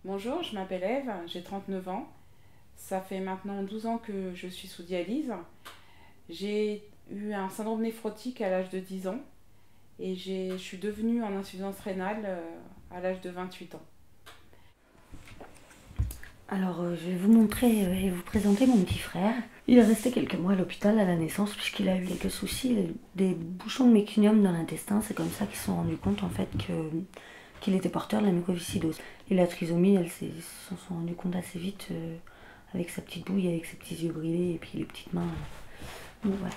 Bonjour, je m'appelle Ève, j'ai 39 ans. Ça fait maintenant 12 ans que je suis sous dialyse. J'ai eu un syndrome néphrotique à l'âge de 10 ans et je suis devenue en insuffisance rénale à l'âge de 28 ans. Alors, je vais vous montrer et vous présenter mon petit frère. Il est resté quelques mois à l'hôpital à la naissance puisqu'il a eu quelques soucis, il a eu des bouchons de méconium dans l'intestin. C'est comme ça qu'ils se sont rendus compte en fait qu'il était porteur de la mucoviscidose. Et la trisomie, elles s'en sont rendues compte assez vite avec sa petite bouille, avec ses petits yeux brillés et puis les petites mains. Donc voilà.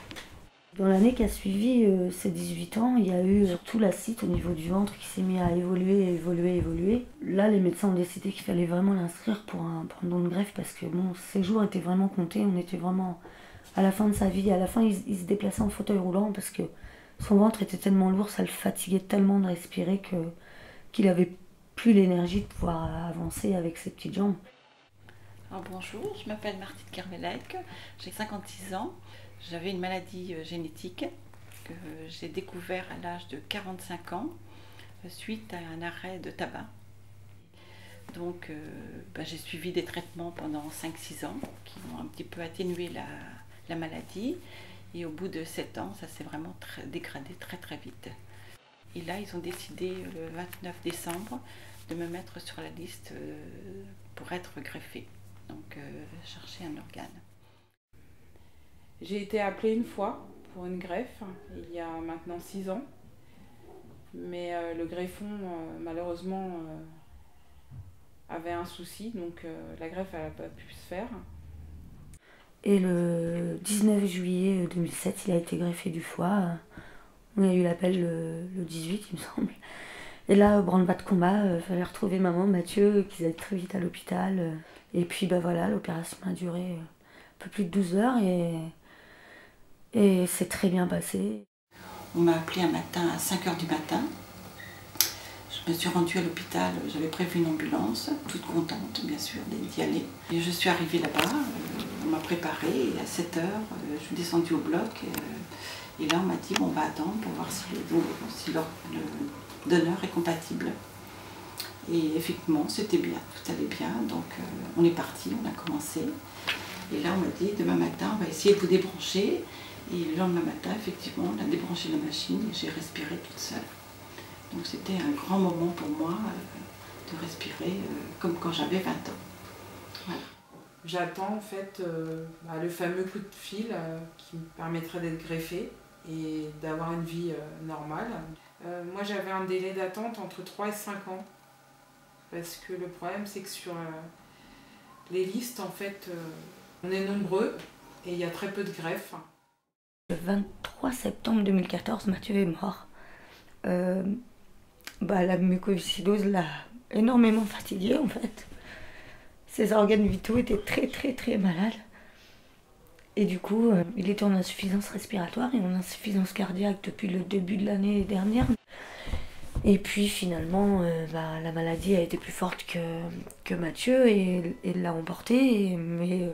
Dans l'année qui a suivi ses 18 ans, il y a eu surtout l'acide au niveau du ventre qui s'est mis à évoluer. Là, les médecins ont décidé qu'il fallait vraiment l'inscrire pour un don de greffe parce que bon, ses jours étaient vraiment comptés. On était vraiment à la fin de sa vie. À la fin, il se déplaçait en fauteuil roulant parce que son ventre était tellement lourd, ça le fatiguait tellement de respirer qu'il avait plus l'énergie de pouvoir avancer avec ses petites jambes. Alors bonjour, je m'appelle Martine Kermelec, j'ai 56 ans. J'avais une maladie génétique que j'ai découvert à l'âge de 45 ans suite à un arrêt de tabac. Donc j'ai suivi des traitements pendant 5-6 ans qui ont un petit peu atténué la maladie. Et au bout de 7 ans, ça s'est vraiment dégradé très vite. Et là, ils ont décidé le 29 décembre de me mettre sur la liste pour être greffée. Donc chercher un organe. J'ai été appelée une fois pour une greffe, il y a maintenant 6 ans. Mais le greffon, malheureusement, avait un souci, donc la greffe n'a pas pu se faire. Et le 19 juillet 2007, il a été greffé du foie. On a eu l'appel le 18, il me semble. Et là, branle-bas de combat, fallait retrouver maman, Mathieu, qu'ils allaient très vite à l'hôpital. Et puis voilà, l'opération a duré un peu plus de 12 heures et c'est très bien passé. On m'a appelé un matin à 5 h du matin. Je me suis rendue à l'hôpital, j'avais prévu une ambulance, toute contente bien sûr d'y aller. Et je suis arrivée là-bas, on m'a préparée et à 7 h, je suis descendue au bloc. Et là on m'a dit, bon, on va attendre pour voir si le donneur est compatible. Et effectivement, c'était bien, tout allait bien, donc on est parti, on a commencé. Et là on m'a dit, demain matin, on va essayer de vous débrancher. Et le lendemain matin, effectivement, on a débranché la machine et j'ai respiré toute seule. Donc c'était un grand moment pour moi de respirer comme quand j'avais 20 ans. Voilà. J'attends en fait le fameux coup de fil qui me permettrait d'être greffée et d'avoir une vie normale. Moi j'avais un délai d'attente entre 3 et 5 ans parce que le problème c'est que sur les listes en fait on est nombreux et il y a très peu de greffes. Le 23 septembre 2014, Mathieu est mort. La mucoviscidose l'a énormément fatigué en fait. Ses organes vitaux étaient très malades. Et du coup, il était en insuffisance respiratoire et en insuffisance cardiaque depuis le début de l'année dernière. Et puis finalement, la maladie a été plus forte que Mathieu et l'a emporté. Mais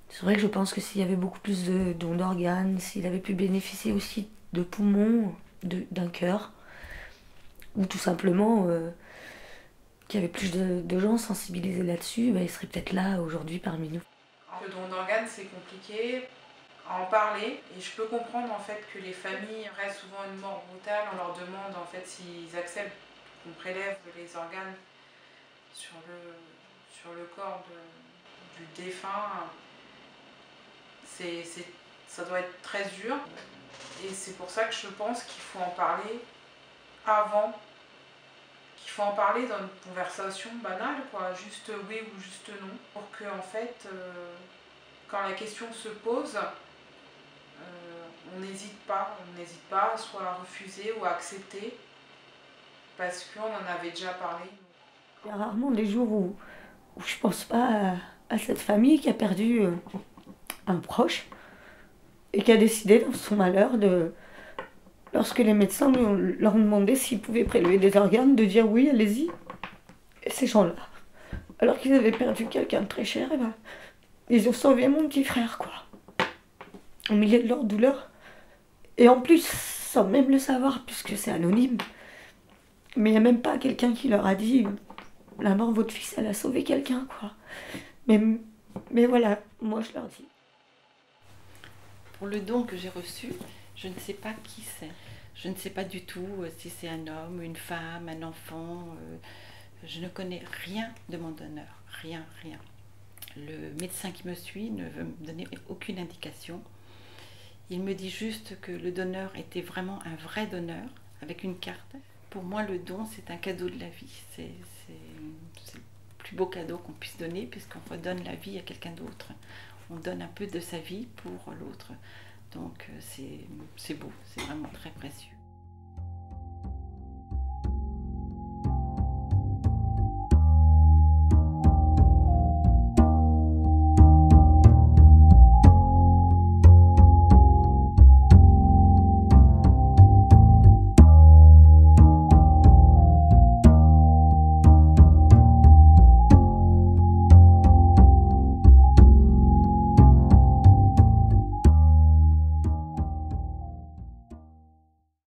c'est vrai que je pense que s'il y avait beaucoup plus de dons d'organes, s'il avait pu bénéficier aussi de poumons, d'un cœur, ou tout simplement qu'il y avait plus de gens sensibilisés là-dessus, il serait peut-être là aujourd'hui parmi nous. Le don d'organes c'est compliqué à en parler et je peux comprendre en fait que les familles restent souvent une mort brutale. On leur demande en fait s'ils acceptent qu'on prélève les organes sur le corps du défunt. Ça doit être très dur et c'est pour ça que je pense qu'il faut en parler avant, qu'il faut en parler dans une conversation banale, quoi, juste oui ou juste non, pour que en fait, quand la question se pose, on n'hésite pas soit à refuser ou à accepter, parce qu'on en avait déjà parlé. Il y a rarement des jours où je pense pas à cette famille qui a perdu un proche et qui a décidé dans son malheur lorsque les médecins leur ont demandé s'ils pouvaient prélever des organes, de dire oui, allez-y. Et ces gens-là, alors qu'ils avaient perdu quelqu'un de très cher, ils ont sauvé mon petit frère, quoi. Au milieu de leur douleur. Et en plus, sans même le savoir, puisque c'est anonyme. Mais il n'y a même pas quelqu'un qui leur a dit la mort de votre fils, elle a sauvé quelqu'un, quoi. Mais voilà, moi je leur dis. Pour le don que j'ai reçu, je ne sais pas qui c'est. Je ne sais pas du tout si c'est un homme, une femme, un enfant. Je ne connais rien de mon donneur. Rien, rien. Le médecin qui me suit ne veut me donner aucune indication. Il me dit juste que le donneur était vraiment un vrai donneur, avec une carte. Pour moi, le don, c'est un cadeau de la vie. C'est le plus beau cadeau qu'on puisse donner, puisqu'on redonne la vie à quelqu'un d'autre. On donne un peu de sa vie pour l'autre. Donc c'est beau, c'est vraiment très précieux.